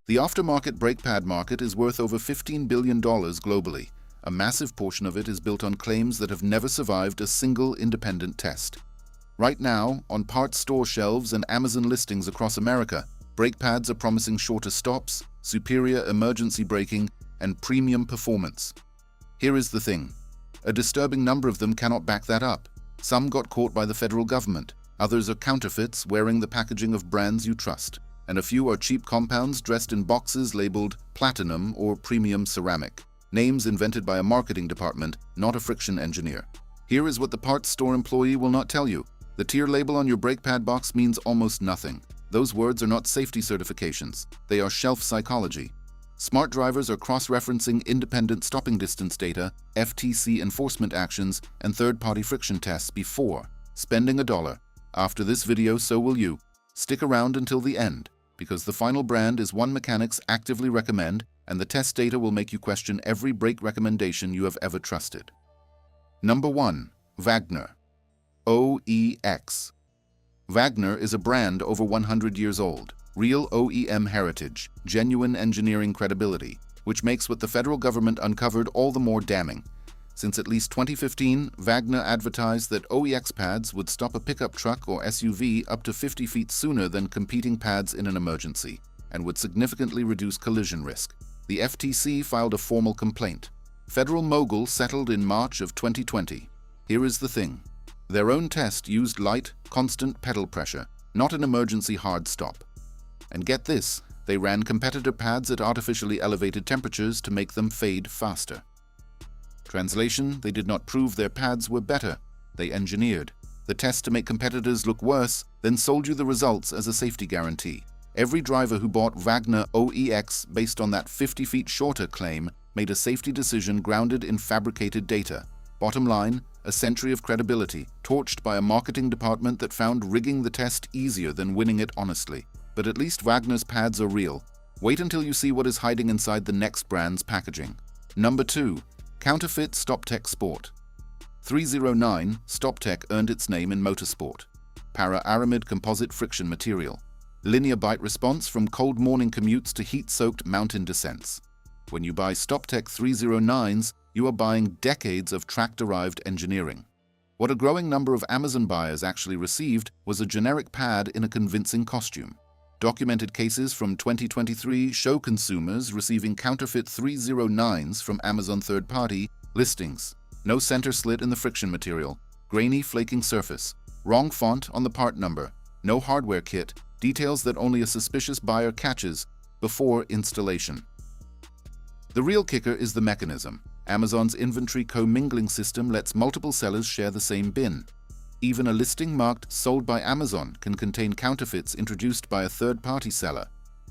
The aftermarket brake pad market is worth over $15 billion globally. A massive portion of it is built on claims that have never survived a single independent test. Right now, on parts store shelves and Amazon listings across America, brake pads are promising shorter stops, superior emergency braking, and premium performance. Here is the thing. A disturbing number of them cannot back that up. Some got caught by the federal government, others are counterfeits wearing the packaging of brands you trust, and a few are cheap compounds dressed in boxes labeled platinum or premium ceramic, names invented by a marketing department, not a friction engineer. Here is what the parts store employee will not tell you. The tier label on your brake pad box means almost nothing. Those words are not safety certifications, they are shelf psychology. Smart drivers are cross-referencing independent stopping distance data, FTC enforcement actions, and third-party friction tests before spending $1. After this video, so will you. Stick around until the end, because the final brand is one mechanics actively recommend, and the test data will make you question every brake recommendation you have ever trusted. Number 1. Wagner OEX. Wagner is a brand over 100 years old. Real OEM heritage, genuine engineering credibility, which makes what the federal government uncovered all the more damning. Since at least 2015, Wagner advertised that OEX pads would stop a pickup truck or SUV up to 50 feet sooner than competing pads in an emergency, and would significantly reduce collision risk. The FTC filed a formal complaint. Federal mogul settled in March of 2020. Here is the thing. Their own test used light, constant pedal pressure, not an emergency hard stop. And get this, they ran competitor pads at artificially elevated temperatures to make them fade faster. Translation, they did not prove their pads were better, they engineered the test to make competitors look worse, then sold you the results as a safety guarantee. Every driver who bought Wagner OEX based on that 50 feet shorter claim made a safety decision grounded in fabricated data. Bottom line, a century of credibility, torched by a marketing department that found rigging the test easier than winning it honestly. But at least Wagner's pads are real. Wait until you see what is hiding inside the next brand's packaging. Number 2. Counterfeit StopTech Sport. 309 StopTech earned its name in motorsport. Para-aramid composite friction material. Linear bite response from cold morning commutes to heat-soaked mountain descents. When you buy StopTech 309s, you are buying decades of track-derived engineering. What a growing number of Amazon buyers actually received was a generic pad in a convincing costume. Documented cases from 2023 show consumers receiving counterfeit 309s from Amazon third-party listings. No center slit in the friction material, grainy flaking surface, wrong font on the part number, no hardware kit, details that only a suspicious buyer catches before installation. The real kicker is the mechanism. Amazon's inventory commingling system lets multiple sellers share the same bin. Even a listing marked "Sold by Amazon" can contain counterfeits introduced by a third-party seller.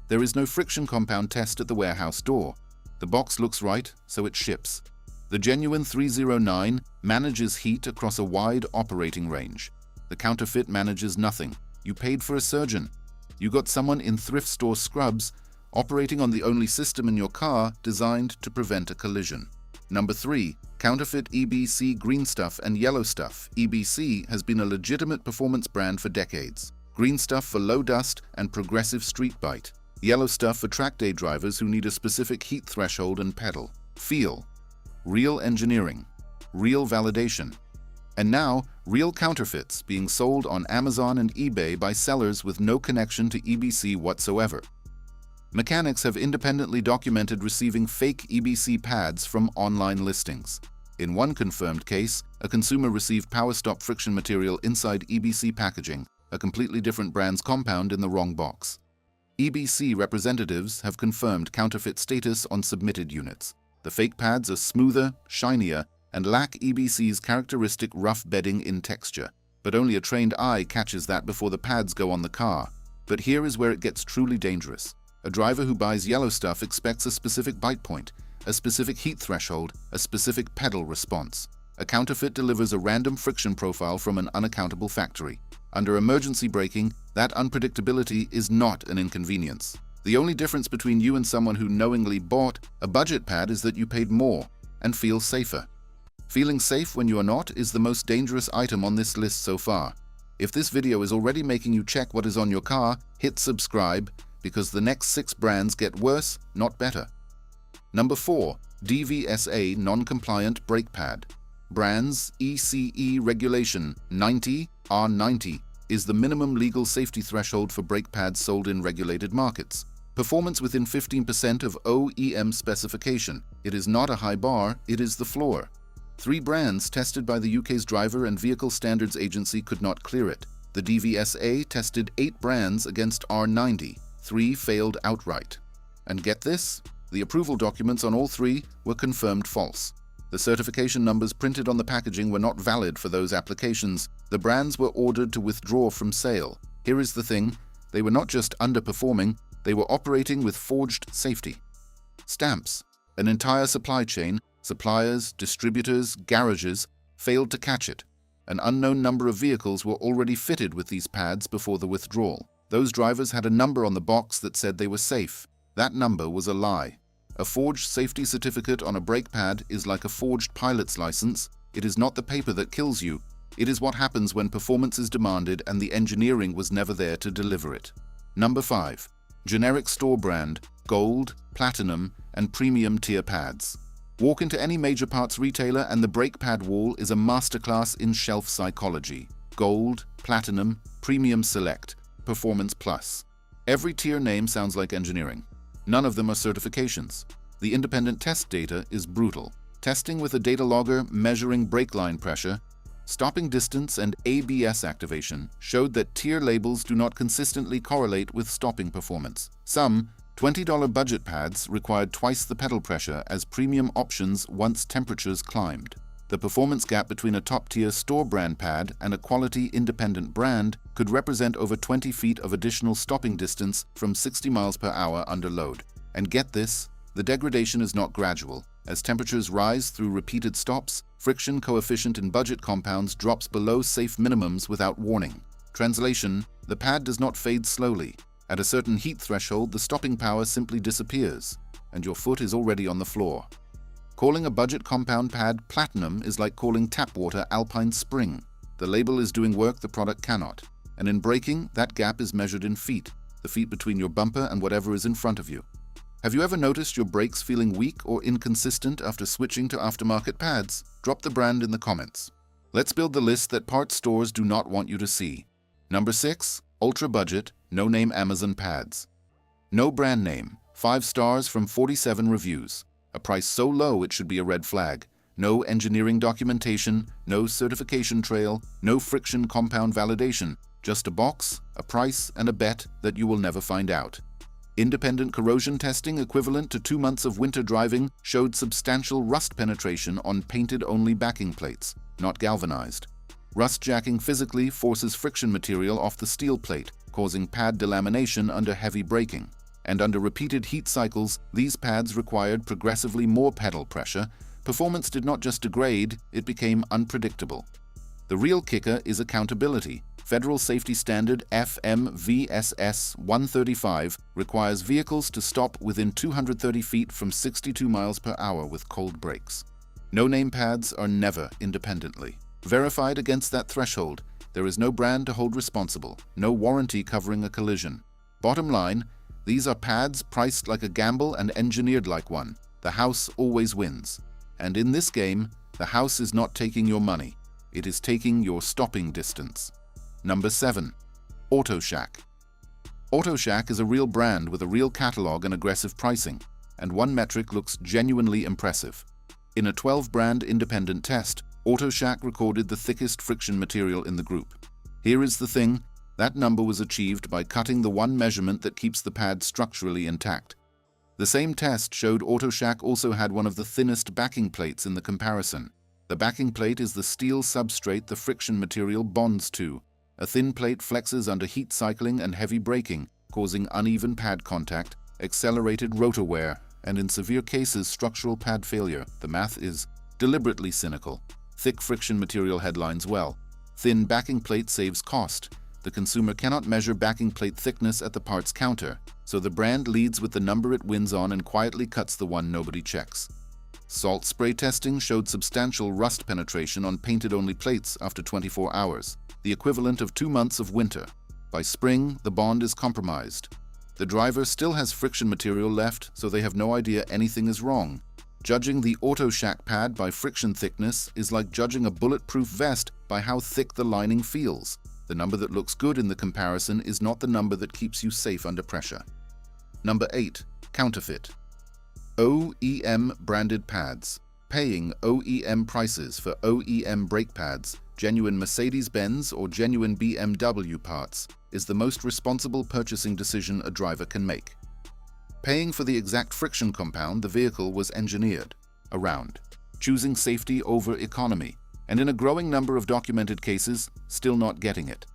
There is no friction compound test at the warehouse door. The box looks right, so it ships. The genuine 309 manages heat across a wide operating range. The counterfeit manages nothing. You paid for a surgeon. You got someone in thrift store scrubs operating on the only system in your car designed to prevent a collision. Number 3. Counterfeit EBC Green Stuff and Yellow Stuff. EBC has been a legitimate performance brand for decades. Green Stuff for low dust and progressive street bite. Yellow Stuff for track day drivers who need a specific heat threshold and pedal. Feel. Real engineering. Real validation. And now, real counterfeits being sold on Amazon and eBay by sellers with no connection to EBC whatsoever. Mechanics have independently documented receiving fake EBC pads from online listings. In one confirmed case, a consumer received PowerStop friction material inside EBC packaging, a completely different brand's compound in the wrong box. EBC representatives have confirmed counterfeit status on submitted units. The fake pads are smoother, shinier, and lack EBC's characteristic rough bedding in texture, but only a trained eye catches that before the pads go on the car. But here is where it gets truly dangerous. A driver who buys Yellow Stuff expects a specific bite point, a specific heat threshold, a specific pedal response. A counterfeit delivers a random friction profile from an unaccountable factory. Under emergency braking, that unpredictability is not an inconvenience. The only difference between you and someone who knowingly bought a budget pad is that you paid more and feel safer. Feeling safe when you are not is the most dangerous item on this list so far. If this video is already making you check what is on your car, hit subscribe, because the next 6 brands get worse, not better. Number 4. DVSA non-compliant brake pad. Brands ECE Regulation 90 R90 is the minimum legal safety threshold for brake pads sold in regulated markets. Performance within 15% of OEM specification. It is not a high bar, it is the floor. 3 brands tested by the UK's Driver and Vehicle Standards Agency could not clear it. The DVSA tested 8 brands against R90. 3 failed outright. And get this? The approval documents on all 3 were confirmed false. The certification numbers printed on the packaging were not valid for those applications. The brands were ordered to withdraw from sale. Here is the thing, they were not just underperforming, they were operating with forged safety. Stamps. An entire supply chain, suppliers, distributors, garages, failed to catch it. An unknown number of vehicles were already fitted with these pads before the withdrawal. Those drivers had a number on the box that said they were safe. That number was a lie. A forged safety certificate on a brake pad is like a forged pilot's license. It is not the paper that kills you. It is what happens when performance is demanded and the engineering was never there to deliver it. Number 5. Generic store brand, gold, platinum, and premium tier pads. Walk into any major parts retailer and the brake pad wall is a masterclass in shelf psychology. Gold, platinum, premium select, performance plus. Every tier name sounds like engineering. None of them are certifications. The independent test data is brutal. Testing with a data logger measuring brake line pressure, stopping distance, and ABS activation showed that tier labels do not consistently correlate with stopping performance. Some $20 budget pads required twice the pedal pressure as premium options once temperatures climbed. The performance gap between a top-tier store brand pad and a quality independent brand could represent over 20 feet of additional stopping distance from 60 miles per hour under load. And get this, the degradation is not gradual. As temperatures rise through repeated stops, friction coefficient in budget compounds drops below safe minimums without warning. Translation, the pad does not fade slowly. At a certain heat threshold, the stopping power simply disappears, and your foot is already on the floor. Calling a budget compound pad platinum is like calling tap water Alpine Spring. The label is doing work the product cannot. And in braking, that gap is measured in feet, the feet between your bumper and whatever is in front of you. Have you ever noticed your brakes feeling weak or inconsistent after switching to aftermarket pads? Drop the brand in the comments. Let's build the list that parts stores do not want you to see. Number 6. Ultra budget, no-name Amazon pads. No brand name. 5 stars from 47 reviews. A price so low it should be a red flag. No engineering documentation, no certification trail, no friction compound validation. Just a box, a price, and a bet that you will never find out. Independent corrosion testing equivalent to 2 months of winter driving showed substantial rust penetration on painted-only backing plates, not galvanized. Rust jacking physically forces friction material off the steel plate, causing pad delamination under heavy braking. And under repeated heat cycles, these pads required progressively more pedal pressure. Performance did not just degrade, it became unpredictable. The real kicker is accountability. Federal Safety Standard FMVSS 135 requires vehicles to stop within 230 feet from 62 miles per hour with cold brakes. No-name pads are never independently verified against that threshold. There is no brand to hold responsible, no warranty covering a collision. Bottom line, these are pads priced like a gamble and engineered like one. The house always wins. And in this game, the house is not taking your money. It is taking your stopping distance. Number 7. AutoShack. AutoShack is a real brand with a real catalog and aggressive pricing, and one metric looks genuinely impressive. In a 12-brand independent test, AutoShack recorded the thickest friction material in the group. Here is the thing, that number was achieved by cutting the one measurement that keeps the pad structurally intact. The same test showed AutoShack also had one of the thinnest backing plates in the comparison. The backing plate is the steel substrate the friction material bonds to. A thin plate flexes under heat cycling and heavy braking, causing uneven pad contact, accelerated rotor wear, and in severe cases structural pad failure. The math is deliberately cynical. Thick friction material headlines well. Thin backing plate saves cost. The consumer cannot measure backing plate thickness at the parts counter, so the brand leads with the number it wins on and quietly cuts the one nobody checks. Salt spray testing showed substantial rust penetration on painted-only plates after 24 hours, the equivalent of 2 months of winter. By spring, the bond is compromised. The driver still has friction material left, so they have no idea anything is wrong. Judging the AutoShack pad by friction thickness is like judging a bulletproof vest by how thick the lining feels. The number that looks good in the comparison is not the number that keeps you safe under pressure. Number 8. Counterfeit. OEM branded pads. Paying OEM prices for OEM brake pads, genuine Mercedes-Benz or genuine BMW parts, is the most responsible purchasing decision a driver can make. Paying for the exact friction compound the vehicle was engineered around, choosing safety over economy, and in a growing number of documented cases, still not getting it.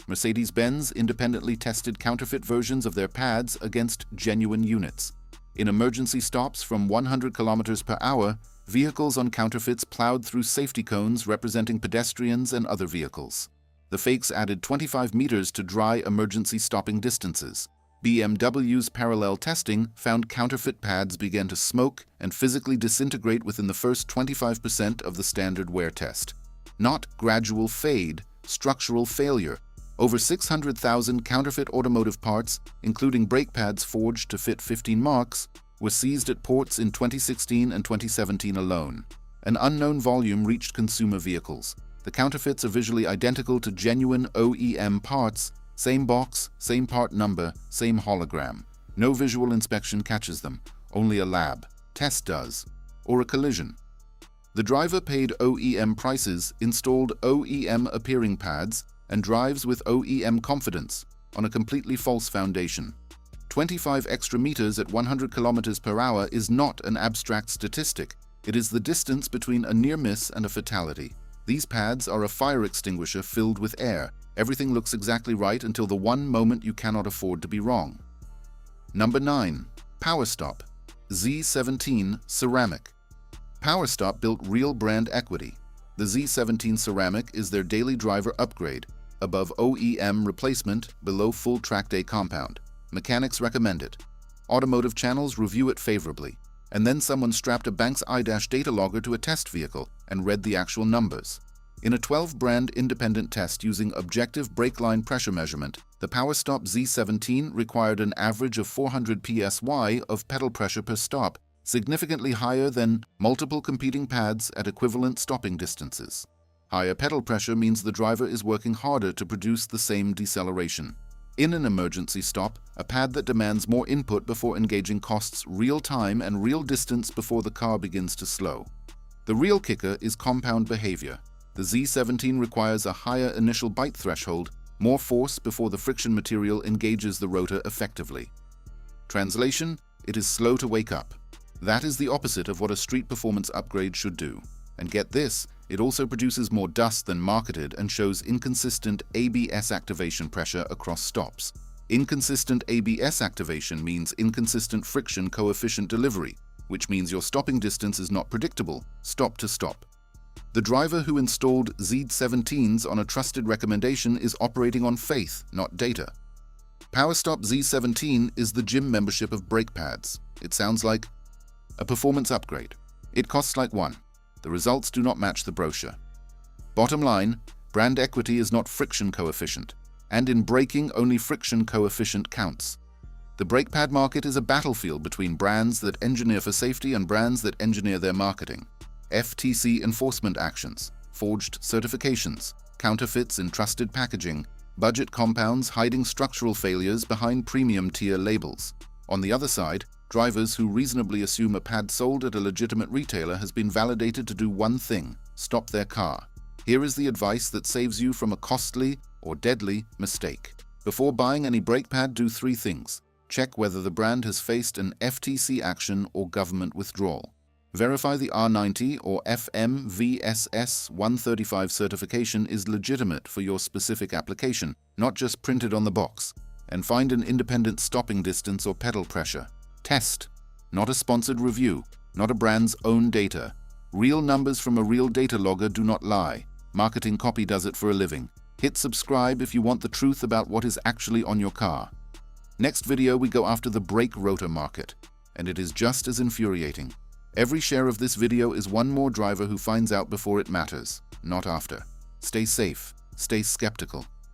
Mercedes-Benz independently tested counterfeit versions of their pads against genuine units. In emergency stops from 100 km per hour, vehicles on counterfeits plowed through safety cones representing pedestrians and other vehicles. The fakes added 25 meters to dry emergency stopping distances. BMW's parallel testing found counterfeit pads began to smoke and physically disintegrate within the first 25% of the standard wear test. Not gradual fade, structural failure. Over 600,000 counterfeit automotive parts, including brake pads forged to fit 15 marks, were seized at ports in 2016 and 2017 alone. An unknown volume reached consumer vehicles. The counterfeits are visually identical to genuine OEM parts, same box, same part number, same hologram. No visual inspection catches them, only a lab test does, or a collision. The driver paid OEM prices, installed OEM appearing pads, and drives with OEM confidence on a completely false foundation. 25 extra meters at 100 km per hour is not an abstract statistic. It is the distance between a near miss and a fatality. These pads are a fire extinguisher filled with air. Everything looks exactly right until the one moment you cannot afford to be wrong. Number 9. PowerStop Z17 Ceramic. PowerStop built real brand equity. The Z17 Ceramic is their daily driver upgrade, above OEM replacement, below full track day compound. Mechanics recommend it. Automotive channels review it favorably. And then someone strapped a Banks iDash data logger to a test vehicle and read the actual numbers. In a 12-brand independent test using objective brake line pressure measurement, the PowerStop Z17 required an average of 400 psi of pedal pressure per stop, significantly higher than multiple competing pads at equivalent stopping distances. Higher pedal pressure means the driver is working harder to produce the same deceleration. In an emergency stop, a pad that demands more input before engaging costs real time and real distance before the car begins to slow. The real kicker is compound behavior. The Z17 requires a higher initial bite threshold, more force before the friction material engages the rotor effectively. Translation: it is slow to wake up. That is the opposite of what a street performance upgrade should do. And get this, it also produces more dust than marketed and shows inconsistent ABS activation pressure across stops. Inconsistent ABS activation means inconsistent friction coefficient delivery, which means your stopping distance is not predictable, stop to stop. The driver who installed Z17s on a trusted recommendation is operating on faith, not data. PowerStop Z17 is the gym membership of brake pads. It sounds like a performance upgrade. It costs like one. The results do not match the brochure. Bottom line, brand equity is not friction coefficient, and in braking only friction coefficient counts. The brake pad market is a battlefield between brands that engineer for safety and brands that engineer their marketing. FTC enforcement actions, forged certifications, counterfeits in trusted packaging, budget compounds hiding structural failures behind premium tier labels. On the other side, drivers who reasonably assume a pad sold at a legitimate retailer has been validated to do one thing: stop their car. Here is the advice that saves you from a costly or deadly mistake. Before buying any brake pad, do three things. Check whether the brand has faced an FTC action or government withdrawal. Verify the R90 or FMVSS 135 certification is legitimate for your specific application, not just printed on the box. And find an independent stopping distance or pedal pressure. Test, not a sponsored review, not a brand's own data. Real numbers from a real data logger do not lie. Marketing copy does it for a living. Hit subscribe if you want the truth about what is actually on your car. Next video we go after the brake rotor market, and it is just as infuriating. Every share of this video is one more driver who finds out before it matters, not after. Stay safe, stay skeptical.